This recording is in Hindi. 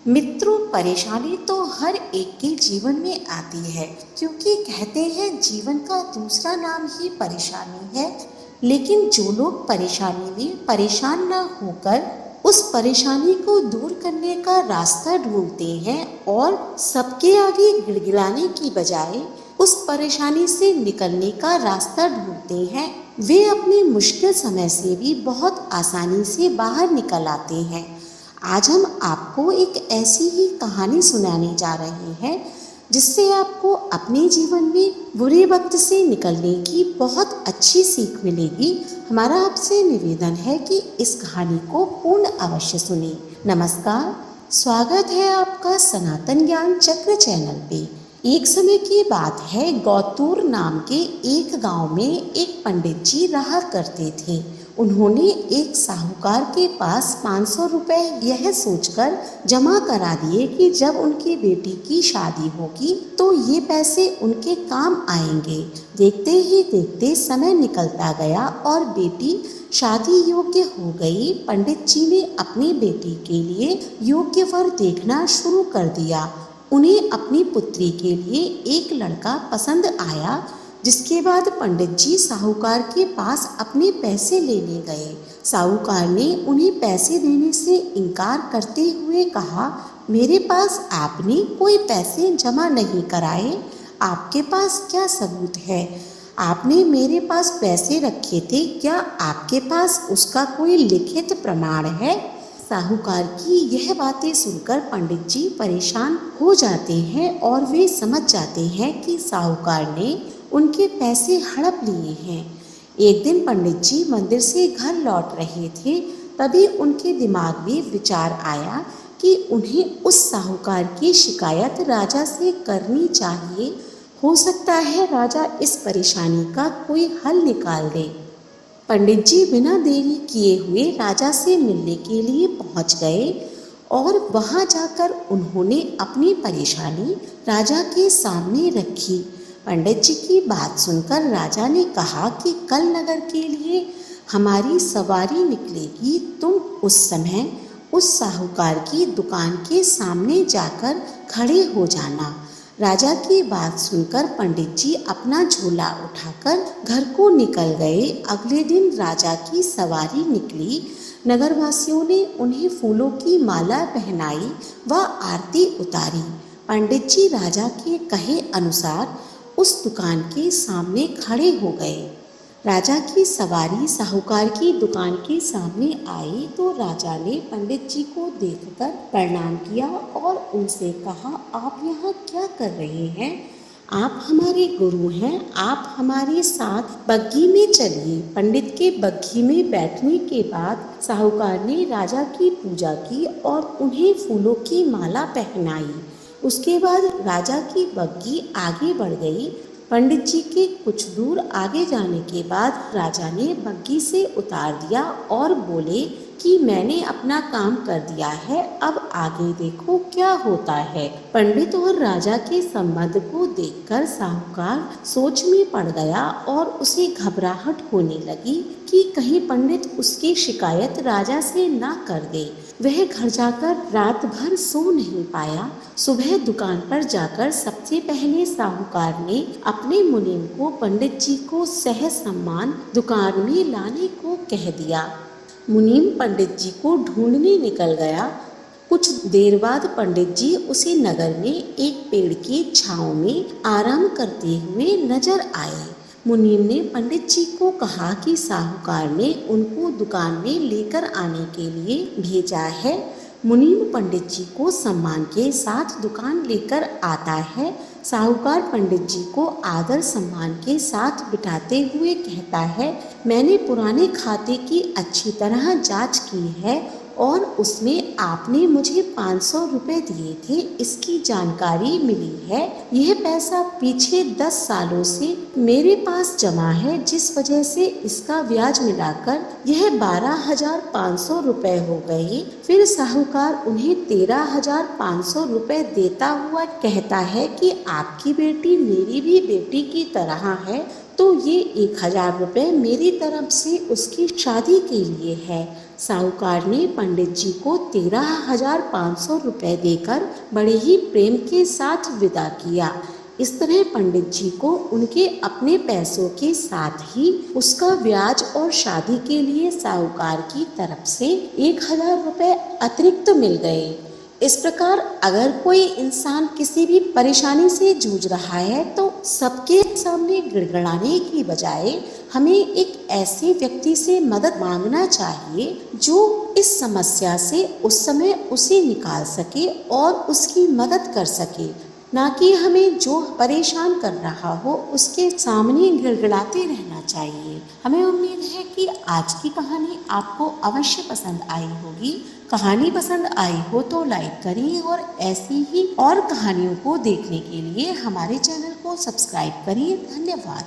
मित्रों, परेशानी तो हर एक के जीवन में आती है, क्योंकि कहते हैं जीवन का दूसरा नाम ही परेशानी है। लेकिन जो लोग परेशानी में परेशान ना होकर उस परेशानी को दूर करने का रास्ता ढूंढते हैं और सबके आगे गिड़गिड़ाने की बजाय उस परेशानी से निकलने का रास्ता ढूंढते हैं, वे अपने मुश्किल समय से भी बहुत आसानी से बाहर निकल आते हैं। आज हम आपको एक ऐसी ही कहानी सुनाने जा रहे हैं जिससे आपको अपने जीवन में बुरे वक्त से निकलने की बहुत अच्छी सीख मिलेगी। हमारा आपसे निवेदन है कि इस कहानी को पूर्ण अवश्य सुनें। नमस्कार, स्वागत है आपका सनातन ज्ञान चक्र चैनल पे। एक समय की बात है, गौतूर नाम के एक गांव में एक पंडित जी रहा करते थे। उन्होंने एक साहूकार के पास 500 रुपए यह सोचकर जमा करा दिए कि जब उनकी बेटी की शादी होगी तो ये पैसे उनके काम आएंगे। देखते ही देखते समय निकलता गया और बेटी शादी योग्य हो गई। पंडित जी ने अपनी बेटी के लिए योग्य वर देखना शुरू कर दिया। उन्हें अपनी पुत्री के लिए एक लड़का पसंद आया, जिसके बाद पंडित जी साहूकार के पास अपने पैसे लेने गए। साहूकार ने उन्हें पैसे देने से इनकार करते हुए कहा, मेरे पास आपने कोई पैसे जमा नहीं कराए, आपके पास क्या सबूत है? आपने मेरे पास पैसे रखे थे, क्या आपके पास उसका कोई लिखित प्रमाण है? साहूकार की यह बातें सुनकर पंडित जी परेशान हो जाते हैं और वे समझ जाते हैं कि साहूकार ने उनके पैसे हड़प लिए हैं। एक दिन पंडित जी मंदिर से घर लौट रहे थे, तभी उनके दिमाग में विचार आया कि उन्हें उस साहूकार की शिकायत राजा से करनी चाहिए। हो सकता है राजा इस परेशानी का कोई हल निकाल दे। पंडित जी बिना देरी किए हुए राजा से मिलने के लिए पहुंच गए और वहां जाकर उन्होंने अपनी परेशानी राजा के सामने रखी। पंडित जी की बात सुनकर राजा ने कहा कि कल नगर के लिए हमारी सवारी निकलेगी, तुम उस समय उस साहूकार की दुकान के सामने जाकर खड़े हो जाना। राजा की बात सुनकर पंडित जी अपना झोला उठाकर घर को निकल गए। अगले दिन राजा की सवारी निकली। नगरवासियों ने उन्हें फूलों की माला पहनाई व आरती उतारी। पंडित जी राजा के कहे अनुसार उस दुकान के सामने खड़े हो गए। राजा की सवारी साहूकार की दुकान के सामने आई तो राजा ने पंडित जी को देखकर प्रणाम किया और उनसे कहा, आप यहाँ क्या कर रहे हैं? आप हमारे गुरु हैं, आप हमारे साथ बग्घी में चलिए। पंडित के बग्घी में बैठने के बाद साहूकार ने राजा की पूजा की और उन्हें फूलों की माला पहनाई। उसके बाद राजा की बग्घी आगे बढ़ गई। पंडित जी के कुछ दूर आगे जाने के बाद राजा ने बग्घी से उतार दिया और बोले कि मैंने अपना काम कर दिया है, अब आगे देखो क्या होता है। पंडित और राजा के संबंध को देखकर साहूकार सोच में पड़ गया और उसे घबराहट होने लगी कि कहीं पंडित उसकी शिकायत राजा से ना कर दे। वह घर जाकर रात भर सो नहीं पाया। सुबह दुकान पर जाकर सबसे पहले साहूकार ने अपने मुनीम को पंडित जी को सह सम्मान दुकान में लाने को कह दिया। मुनीम पंडित जी को ढूंढने निकल गया। कुछ देर बाद पंडित जी उसी नगर में एक पेड़ की छांव में आराम करते हुए नजर आए। मुनीम ने पंडित जी को कहा कि साहूकार ने उनको दुकान में लेकर आने के लिए भेजा है। मुनीम पंडित जी को सम्मान के साथ दुकान लेकर आता है। साहूकार पंडित जी को आदर सम्मान के साथ बिठाते हुए कहता है, मैंने पुराने खाते की अच्छी तरह जांच की है और उसमें आपने मुझे 500 रुपए दिए थे, इसकी जानकारी मिली है। यह पैसा पीछे 10 सालों से मेरे पास जमा है, जिस वजह से इसका ब्याज मिलाकर यह 12,500 रुपए हो गए। फिर साहूकार उन्हें 13,500 रुपए देता हुआ कहता है कि आपकी बेटी मेरी भी बेटी की तरह है, तो ये 1,000 रुपये मेरी तरफ से उसकी शादी के लिए है। साहूकार ने पंडित जी को 13,500 रुपये देकर बड़े ही प्रेम के साथ विदा किया। इस तरह पंडित जी को उनके अपने पैसों के साथ ही उसका ब्याज और शादी के लिए साहूकार की तरफ से 1,000 रुपये अतिरिक्त मिल गए। इस प्रकार अगर कोई इंसान किसी भी परेशानी से जूझ रहा है तो सबके सामने गिड़गिड़ाने की बजाय हमें एक ऐसे व्यक्ति से मदद मांगना चाहिए जो इस समस्या से उस समय उसे निकाल सके और उसकी मदद कर सके, ना कि हमें जो परेशान कर रहा हो उसके सामने गिड़गिड़ाते रहना चाहिए। हमें उम्मीद है कि आज की कहानी आपको अवश्य पसंद आई होगी। कहानी पसंद आई हो तो लाइक करिए और ऐसी ही और कहानियों को देखने के लिए हमारे चैनल को सब्सक्राइब करिए। धन्यवाद।